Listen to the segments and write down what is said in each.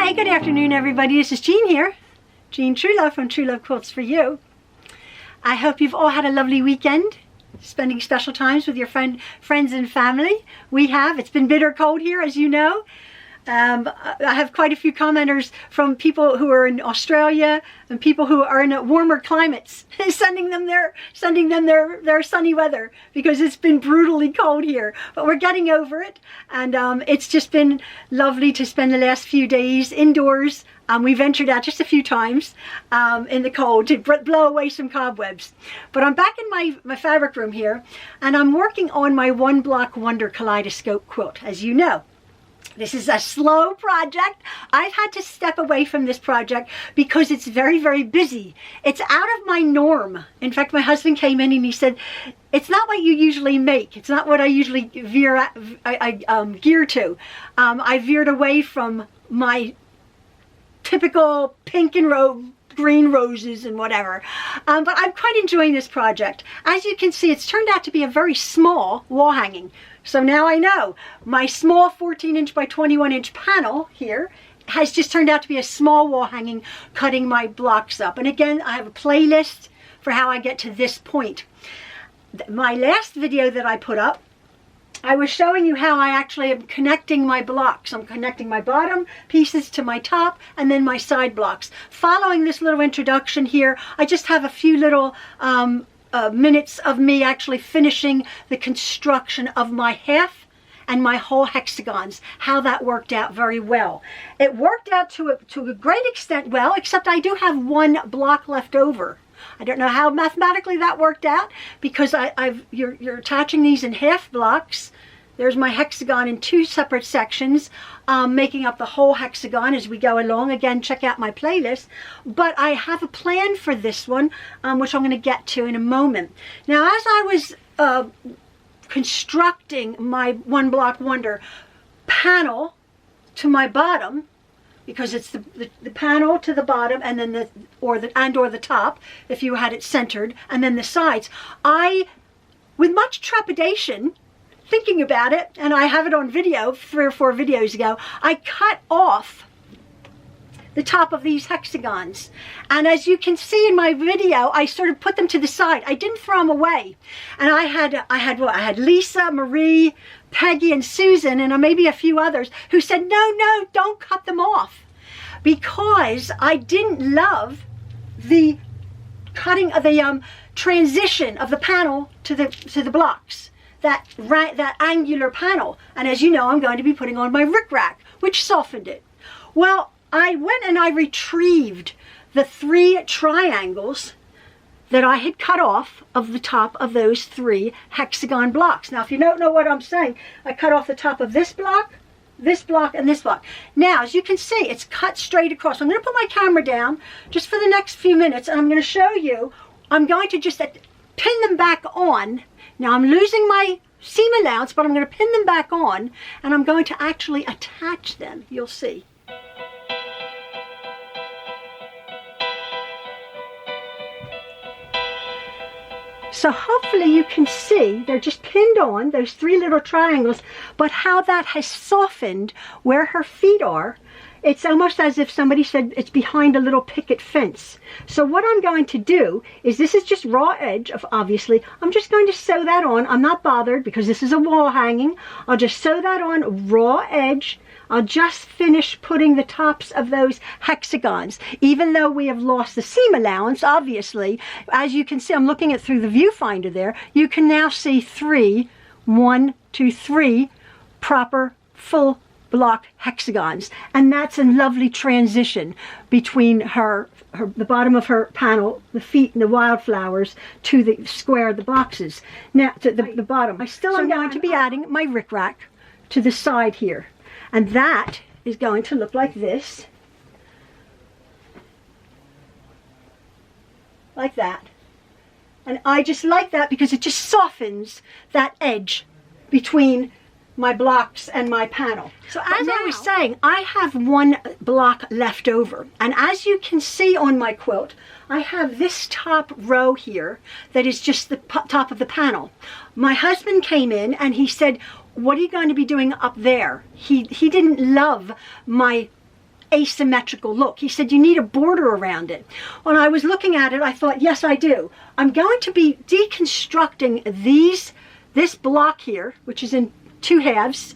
Hey, good afternoon, everybody. This is Jean here. Jean Truelove from Truelove Quilts for you. I hope you've all had a lovely weekend, spending special times with your friends and family. We have. It's been bitter cold here, as you know. I have quite a few commenters from people who are in Australia and people who are in warmer climates, sending them their sunny weather because it's been brutally cold here. But we're getting over it, and it's just been lovely to spend the last few days indoors. We ventured out just a few times in the cold to blow away some cobwebs. But I'm back in my fabric room here, and I'm working on my One Block Wonder Kaleidoscope quilt, as you know. This is a slow project. I've had to step away from this project because it's very, very busy. It's out of my norm. In fact, my husband came in and he said, it's not what you usually make. It's not what I usually gear to. I veered away from my typical pink and green roses and whatever. But I'm quite enjoying this project. As you can see, it's turned out to be a very small wall hanging. So now I know my small 14-inch by 21-inch panel here has just turned out to be a small wall hanging, cutting my blocks up. And again, I have a playlist for how I get to this point. My last video that I put up, I was showing you how I actually am connecting my blocks. I'm connecting my bottom pieces to my top and then my side blocks. Following this little introduction here, I just have a few little minutes of me actually finishing the construction of my half and my whole hexagons, how that worked out very well. It worked out to a great extent well, except I do have one block left over. I don't know how mathematically that worked out because you're attaching these in half blocks. There's my hexagon in two separate sections, making up the whole hexagon as we go along. Again, check out my playlist. But I have a plan for this one, which I'm going to get to in a moment. Now, as I was constructing my One Block Wonder panel to my bottom, because it's the panel to the bottom and then the top, if you had it centered, and then the sides, with much trepidation, thinking about it, and I have it on video 3 or 4 videos ago, I cut off the top of these hexagons. And as you can see in my video, I sort of put them to the side. I didn't throw them away. And I had Lisa, Marie, Peggy, and Susan, and maybe a few others who said, no, don't cut them off. Because I didn't love the cutting of the transition of the panel to the blocks. That angular panel, and as you know, I'm going to be putting on my rickrack, which softened it. Well, I went and I retrieved the 3 triangles that I had cut off of the top of those 3 hexagon blocks. Now, if you don't know what I'm saying, I cut off the top of this block, and this block. Now, as you can see, it's cut straight across. I'm going to put my camera down just for the next few minutes, and I'm going to show you. I'm going to just pin them back on. Now I'm losing my seam allowance, but I'm going to pin them back on, and I'm going to actually attach them. You'll see. So hopefully you can see they're just pinned on, those 3 little triangles, but how that has softened where her feet are. It's almost as if somebody said it's behind a little picket fence. So what I'm going to do is, this is just raw edge, obviously. I'm just going to sew that on. I'm not bothered because this is a wall hanging. I'll just sew that on raw edge. I'll just finish putting the tops of those hexagons. Even though we have lost the seam allowance, obviously, as you can see, I'm looking at through the viewfinder there, you can now see 3, 1, 2, 3 proper full block hexagons, and that's a lovely transition between the bottom of her panel, the feet and the wildflowers, to the square of the boxes. Now to the bottom, I still am going to be adding my rickrack to the side here, and that is going to look like this, like that. And I just like that because it just softens that edge between my blocks and my panel. So as I was saying, I have 1 block left over, and as you can see on my quilt, I have this top row here that is just the top of the panel. My husband came in and he said, what are you going to be doing up there? He didn't love my asymmetrical look. He said, you need a border around it. When I was looking at it, I thought, yes, I do. I'm going to be deconstructing this block here, which is in 2 halves.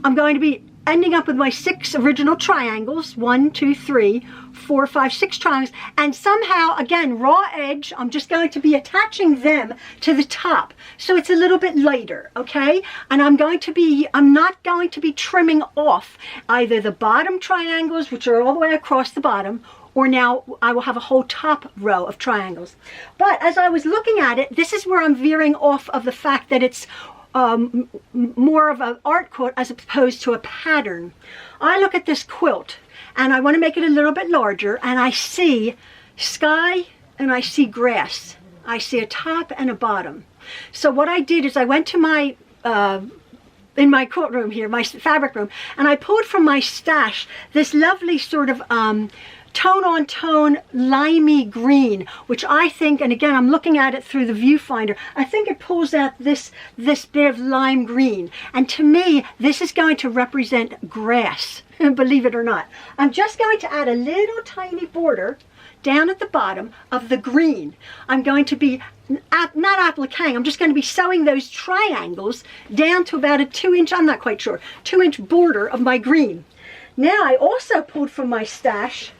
I'm going to be ending up with my 6 original triangles, 1, 2, 3, 4, 5, 6 triangles, and somehow, again, raw edge, I'm just going to be attaching them to the top, so it's a little bit lighter, okay? And I'm not going to be trimming off either the bottom triangles, which are all the way across the bottom, or now I will have a whole top row of triangles. But as I was looking at it, this is where I'm veering off of the fact that it's more of an art quilt as opposed to a pattern. I look at this quilt and I want to make it a little bit larger, and I see sky and I see grass. I see a top and a bottom. So what I did is I went to my in my quilt room here, my fabric room, and I pulled from my stash this lovely sort of tone-on-tone limey green, which I think, and again I'm looking at it through the viewfinder, I think it pulls out this bit of lime green, and to me this is going to represent grass, believe it or not. I'm just going to add a little tiny border down at the bottom of the green. I'm going to be not appliquing, I'm just going to be sewing those triangles down to about a 2-inch, I'm not quite sure, 2-inch border of my green. Now I also pulled from my stash,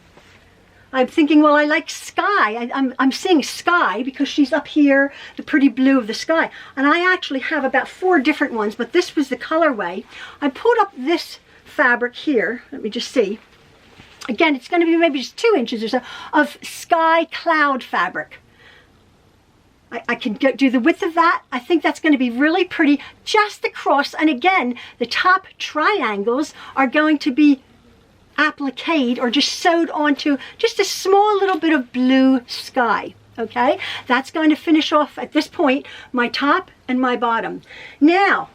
I'm thinking, well, I like sky. I'm seeing sky because she's up here, the pretty blue of the sky. And I actually have about 4 different ones, but this was the colorway. I pulled up this fabric here. Let me just see. Again, it's going to be maybe just 2 inches or so of sky cloud fabric. I can do the width of that. I think that's going to be really pretty just across. And again, the top triangles are going to be appliqued or just sewed onto just a small little bit of blue sky. Okay, that's going to finish off at this point my top and my bottom. Now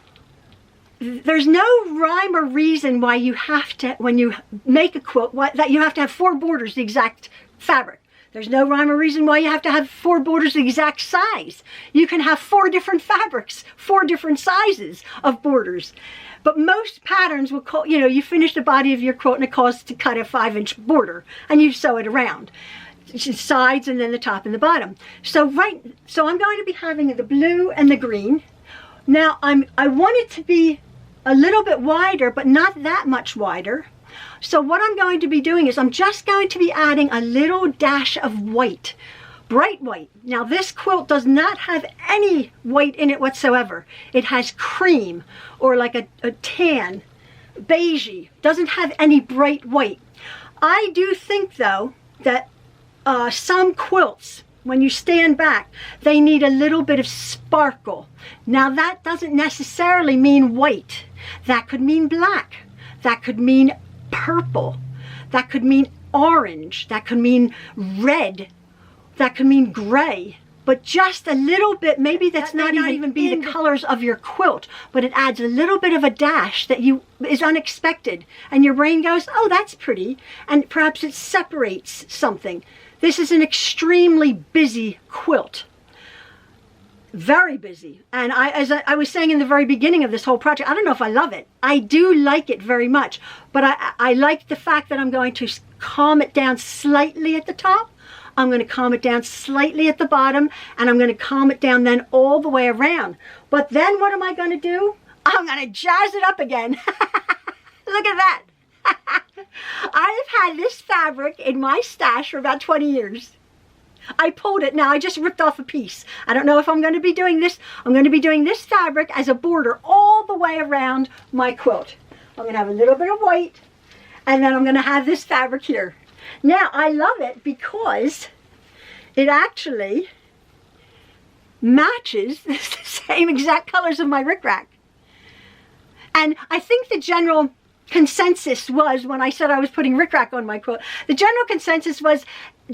there's no rhyme or reason why you have to, when you make a quilt, that you have to have 4 borders the exact fabric. There's no rhyme or reason why you have to have 4 borders the exact size. You can have 4 different fabrics, 4 different sizes of borders. But most patterns will call, you know, you finish the body of your quilt and it calls to cut a 5-inch border and you sew it around. Sides and then the top and the bottom. So I'm going to be having the blue and the green. Now I want it to be a little bit wider, but not that much wider. So what I'm going to be doing is I'm just going to be adding a little dash of white, bright white. Now this quilt does not have any white in it whatsoever. It has cream or like a tan, beigey, doesn't have any bright white. I do think though that some quilts, when you stand back, they need a little bit of sparkle. Now that doesn't necessarily mean white. That could mean black. That could mean purple. That could mean orange. That could mean red. That could mean gray. But just a little bit, maybe that not even be the colors of your quilt, but it adds a little bit of a dash that is unexpected. And your brain goes, oh, that's pretty. And perhaps it separates something. This is an extremely busy quilt. Very busy. And as I was saying in the very beginning of this whole project, I don't know if I love it. I do like it very much. But I like the fact that I'm going to calm it down slightly at the top. I'm going to calm it down slightly at the bottom, and I'm going to calm it down then all the way around. But then what am I going to do? I'm going to jazz it up again. Look at that. I have had this fabric in my stash for about 20 years. I pulled it. Now I just ripped off a piece. I don't know if I'm going to be doing this. I'm going to be doing this fabric as a border all the way around my quilt. I'm going to have a little bit of white, and then I'm going to have this fabric here. Now, I love it because it actually matches the same exact colors of my rickrack. And I think the general consensus was, when I said I was putting rickrack on my quilt, the general consensus was,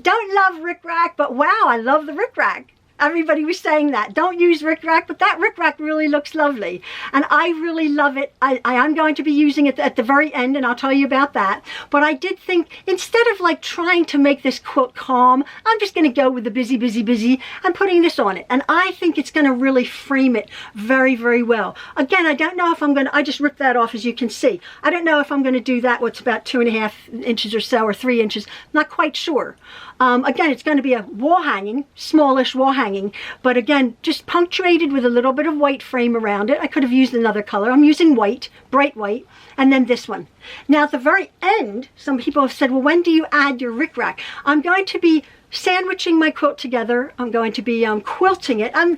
don't love rickrack, but wow, I love the rickrack. Everybody was saying that. Don't use rickrack, but that rickrack really looks lovely. And I really love it. I am going to be using it at the very end, and I'll tell you about that. But I did think, instead of like trying to make this quilt calm, I'm just going to go with the busy, busy, busy and putting this on it. And I think it's going to really frame it very, very well. Again, I don't know if I'm going to, I just ripped that off, as you can see. I don't know if I'm going to do that, what's about 2.5 inches or so, or 3 inches. Not quite sure. Again, it's going to be a wall hanging, smallish wall hanging, but again, just punctuated with a little bit of white frame around it. I could have used another color. I'm using white, bright white, and then this one. Now at the very end, some people have said, well, when do you add your rickrack? I'm going to be sandwiching my quilt together. I'm going to be quilting it. I'm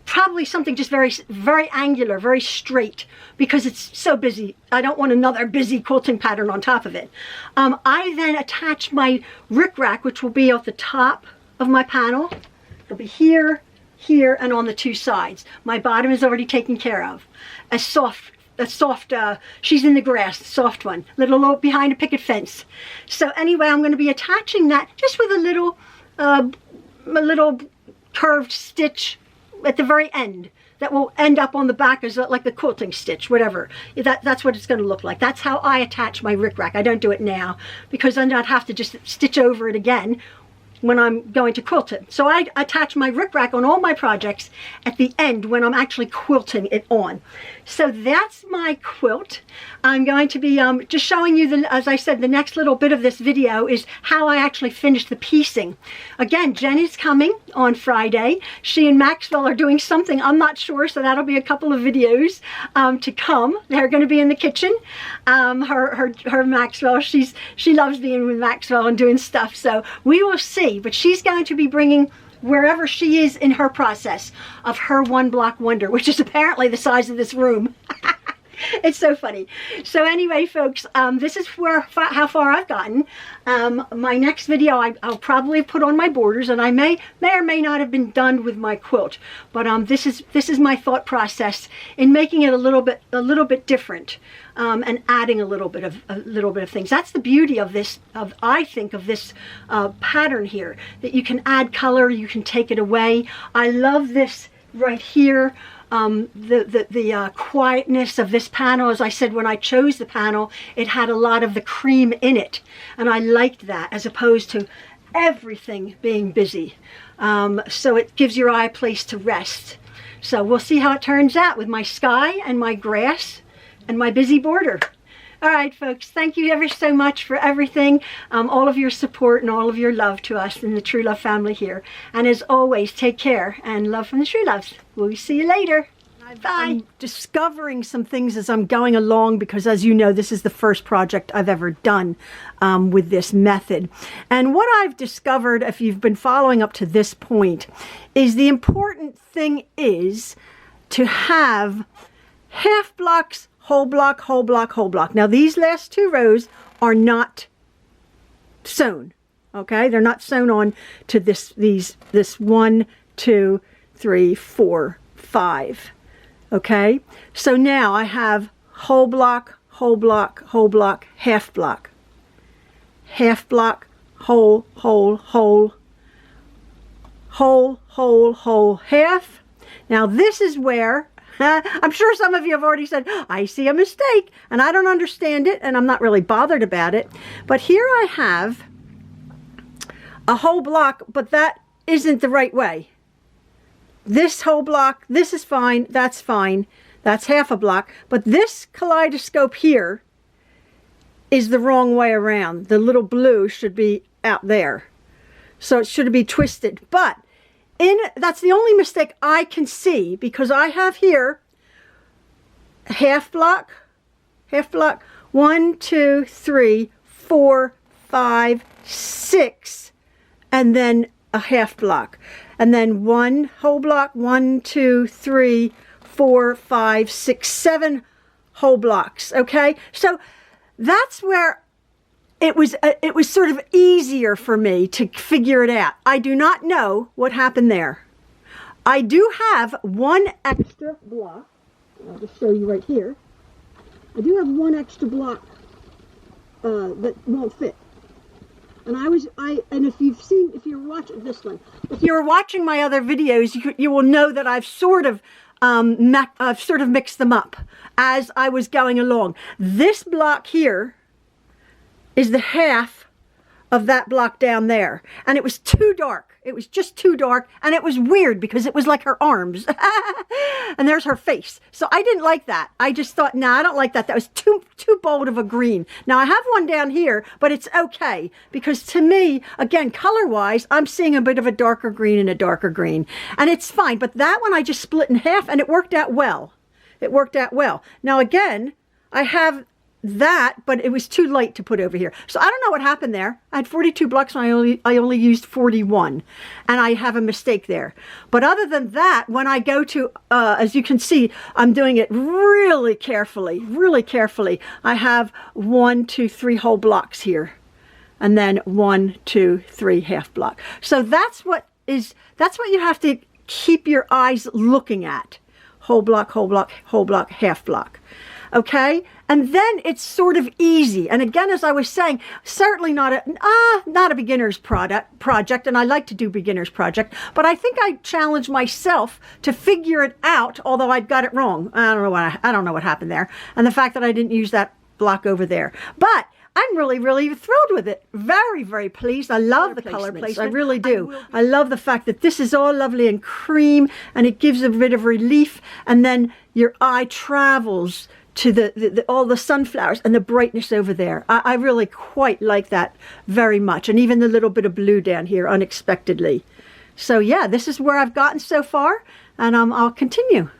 probably something just very, very angular, very straight, because it's so busy. I don't want another busy quilting pattern on top of it. I then attach my rickrack, which will be at the top of my panel. It'll be here, here, and on the 2 sides. My bottom is already taken care of. A soft, she's in the grass, soft one, little behind a picket fence. So anyway, I'm going to be attaching that just with a little curved stitch at the very end that will end up on the back as like a quilting stitch, whatever. That's what it's going to look like. That's how I attach my rickrack. I don't do it now because then I'd have to just stitch over it again when I'm going to quilt it. So I attach my rickrack on all my projects at the end when I'm actually quilting it on. So that's my quilt. I'm going to be just showing you, as I said, the next little bit of this video is how I actually finished the piecing. Again, Jen is coming on Friday. She and Maxwell are doing something, I'm not sure, so that'll be a couple of videos to come. They're going to be in the kitchen. Her Maxwell, she loves being with Maxwell and doing stuff, so we will see. But she's going to be bringing, wherever she is in her process of her 1-block wonder, which is apparently the size of this room. It's so funny. So anyway, folks, this is how far I've gotten. My next video, I'll probably put on my borders, and I may or may not have been done with my quilt. But this is my thought process in making it a little bit different, and adding a little bit of things. That's the beauty of this. I think of this pattern here, that you can add color, you can take it away. I love this right here. The quietness of this panel. As I said, when I chose the panel, it had a lot of the cream in it, and I liked that as opposed to everything being busy. So it gives your eye a place to rest. So we'll see how it turns out with my sky and my grass and my busy border. All right, folks, thank you ever so much for everything, all of your support and all of your love to us in the Truelove family here. And as always, take care and love from the Trueloves. We'll see you later. Bye. I'm discovering some things as I'm going along because, as you know, this is the first project I've ever done with this method. And what I've discovered, if you've been following up to this point, is the important thing is to have half blocks, whole block, whole block, whole block. Now these last 2 rows are not sewn, okay? They're not sewn on to this 1, 2, 3, 4, 5, okay? So now I have whole block, whole block, whole block, half block, half block, whole, whole, whole, whole, whole, whole, half. Now this is where I'm sure some of you have already said, I see a mistake, and I don't understand it, and I'm not really bothered about it. But here I have a whole block, but that isn't the right way. This whole block, this is fine, that's half a block, but this kaleidoscope here is the wrong way around. The little blue should be out there. So it should be twisted, but that's the only mistake I can see, because I have here half block, 1, 2, 3, 4, 5, 6, and then a half block, and then 1 whole block, 1, 2, 3, 4, 5, 6, 7 whole blocks. Okay, so that's where it was sort of easier for me to figure it out. I do not know what happened there. I do have 1 extra block. I'll just show you right here. I do have 1 extra block that won't fit. And and if you're watching this one, if you're watching my other videos, you will know that I've sort of mixed them up as I was going along. This block here is the half of that block down there, and it was too dark. It was just too dark, and it was weird because it was like her arms and there's her face. So I didn't like that. I just thought, nah, I don't like that. That was too bold of a green. Now I have one down here, but it's okay because to me, again, color wise, I'm seeing a bit of a darker green and a darker green, and it's fine. But that one I just split in half, and it worked out well. It worked out well. Now again, I have that, but it was too light to put over here. So I don't know what happened there. I had 42 blocks and I only used 41, and I have a mistake there. But other than that, when I go to, as you can see, I'm doing it really carefully, really carefully. I have 1, 2, 3 whole blocks here, and then 1, 2, 3 half block. So that's what you have to keep your eyes looking at. Whole block, whole block, whole block, half block. Okay, and then it's sort of easy. And again, as I was saying, certainly not a beginner's project, and I like to do beginner's project, but I think I challenged myself to figure it out, although I'd got it wrong. I don't know what happened there, and the fact that I didn't use that block over there. But I'm really, really thrilled with it. Very, very pleased. I love the color placement. I really do. I love the fact that this is all lovely and cream, and it gives a bit of relief, and then your eye travels to all the sunflowers and the brightness over there. I really quite like that very much, and even the little bit of blue down here unexpectedly. So yeah, this is where I've gotten so far, and I'll continue.